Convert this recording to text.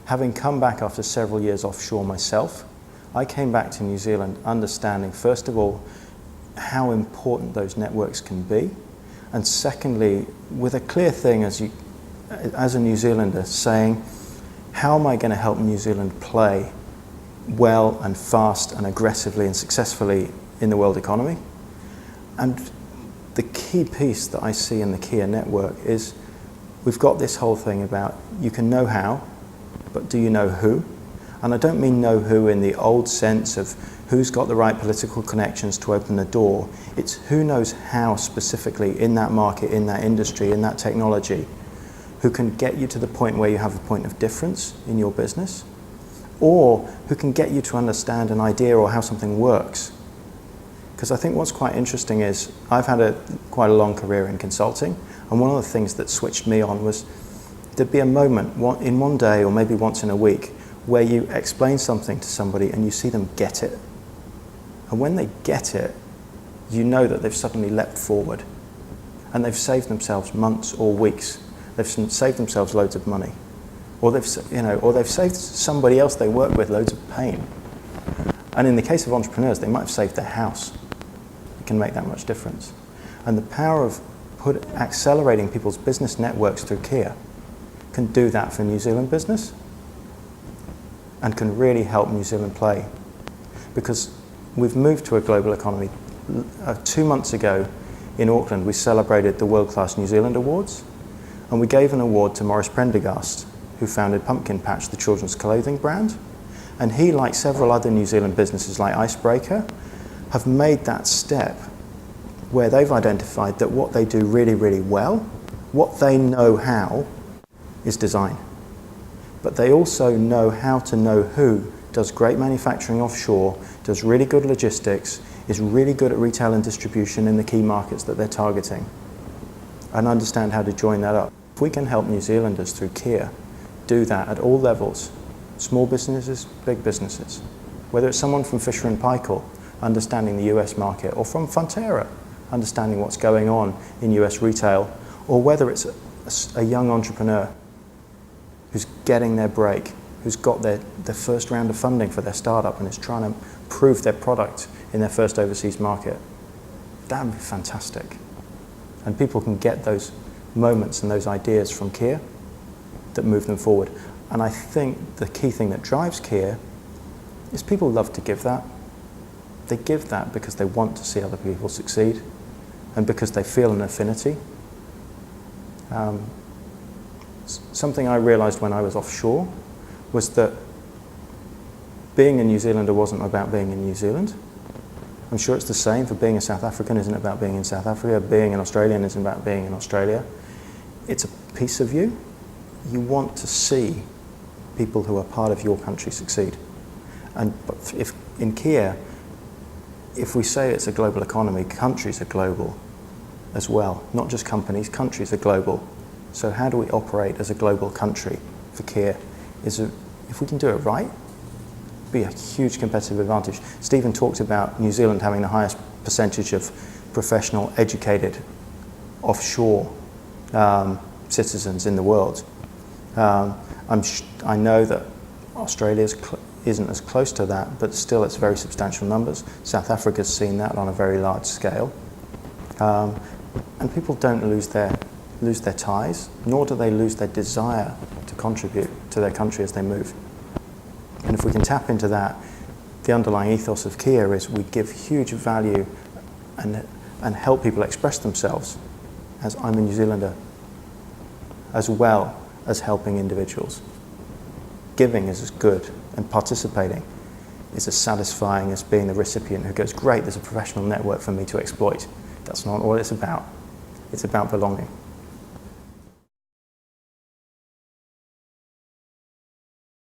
Having come back after several years offshore myself, I came back to New Zealand understanding, first of all, how important those networks can be, and secondly, with a clear thing as a New Zealander, saying, how am I going to help New Zealand play well and fast and aggressively and successfully in the world economy? And the key piece that I see in the Kea network is we've got this whole thing about you can know how, but do you know who? And I don't mean know who in the old sense of who's got the right political connections to open the door. It's who knows how specifically in that market, in that industry, in that technology, who can get you to the point where you have a point of difference in your business, or who can get you to understand an idea or how something works. Because I think what's quite interesting is I've had quite a long career in consulting, and one of the things that switched me on was there'd be a moment in one day or maybe once in a week where you explain something to somebody and you see them get it. And when they get it, you know that they've suddenly leapt forward and they've saved themselves months or weeks. They've saved themselves loads of money, or they've saved somebody else they work with loads of pain. And in the case of entrepreneurs, they might have saved their house. It can make that much difference. And the power of accelerating people's business networks through Kea can do that for New Zealand business and can really help New Zealand play. Because we've moved to a global economy. 2 months ago in Auckland, we celebrated the World Class New Zealand Awards, and we gave an award to Maurice Prendergast, who founded Pumpkin Patch, the children's clothing brand. And he, like several other New Zealand businesses like Icebreaker, have made that step where they've identified that what they do really, really well, what they know how, is design. But they also know how to know who does great manufacturing offshore, does really good logistics, is really good at retail and distribution in the key markets that they're targeting, and understand how to join that up. If we can help New Zealanders through Kea do that at all levels, small businesses, big businesses, whether it's someone from Fisher & Paykel understanding the US market, or from Fonterra understanding what's going on in US retail, or whether it's a young entrepreneur who's getting their break, who's got their first round of funding for their startup and is trying to prove their product in their first overseas market. That would be fantastic. And people can get those moments and those ideas from Kea that move them forward. And I think the key thing that drives Kea is people love to give that. They give that because they want to see other people succeed and because they feel an affinity. Something I realized when I was offshore was that being a New Zealander wasn't about being in New Zealand. I'm sure it's the same for being a South African isn't about being in South Africa, being an Australian isn't about being in Australia. It's a piece of you. You want to see people who are part of your country succeed. And if in Kea, if we say it's a global economy, countries are global as well. Not just companies, countries are global. So how do we operate as a global country for Kea? If we can do it right, it'd be a huge competitive advantage. Stephen talked about New Zealand having the highest percentage of professional, educated, offshore citizens in the world. I know that Australia isn't as close to that, but still it's very substantial numbers. South Africa's seen that on a very large scale. And people don't lose their ties, nor do they lose their desire to contribute to their country as they move. And if we can tap into that, the underlying ethos of Kea is we give huge value and help people express themselves as I'm a New Zealander, as well as helping individuals. Giving is as good, and participating is as satisfying as being the recipient who goes, great, there's a professional network for me to exploit. That's not what it's about. It's about belonging.